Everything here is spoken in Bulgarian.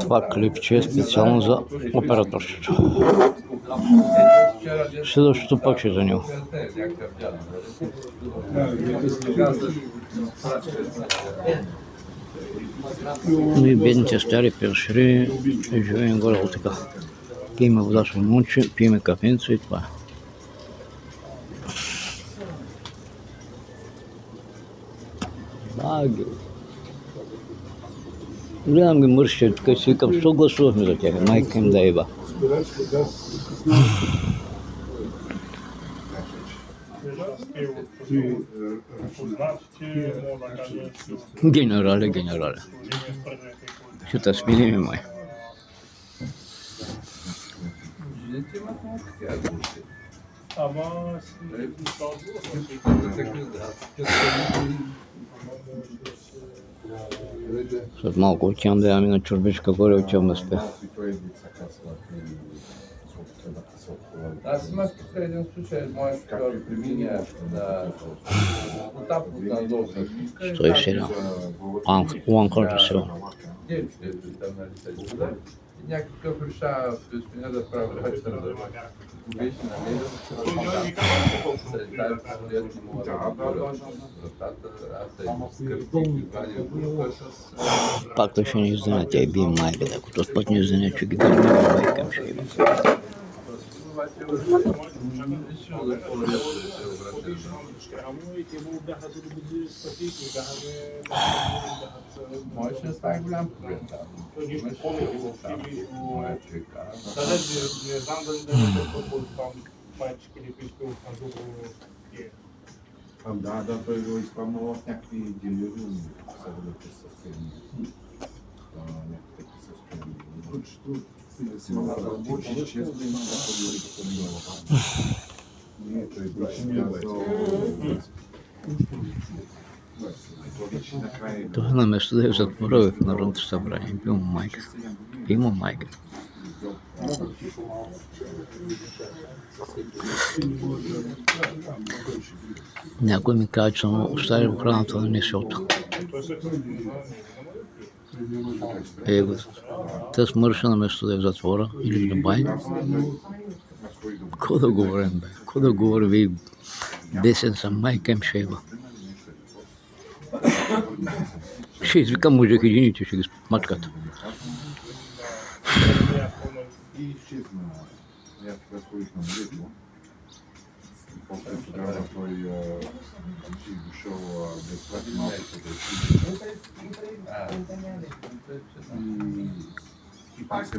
Това клипче е специално за операторчето. Следващото пак ще е за него. Но и бедните стари першери живеем горе така. Пиеме вода с лимонче, пиеме кафенце и това. Гледам ги мърши, така си викам, що гласувахме за тях, майка им да еба. Генерале. Ще те смилим, май. След малко отивам да ям и на чорбичка горе, отивам да спя. Аз имах тук един случай с моя шофьор при меня, да отапът надолу. 107. Уанкорта сила. Някакъв решава през меня да прави вечер, да беше намерил сред тази приятни му вратата, аз се скърпих и вадил група с... Пак той ще ни издане, тя и би майка, ако този път ни издане, че ги дадем майка, ще има. Може да стане голям проблем там. Моя човека. Не знам дали да е толкова там пачки или пишки от Надуго. Да, той го изпълнява в някакви делирани съведете състояния. Някакви състояния. Който си ма задълбочи, честно има да подори към него. Не, той беше казал... Това на место да е затвора в Народното събрание. Би му майка. Някой ми каза, че съм оставил охраната да не се от. Тъс мърша на место да е в затвора или в Дубай. Ко да говорим, бе? Ко да говорим, ви бесен съм, майка им шеба. Ще извикам мужехидините, ще ги мачкат. И изчезна. Аз разходих на млето. После тогава той си дошъл безплатно малко да и пак се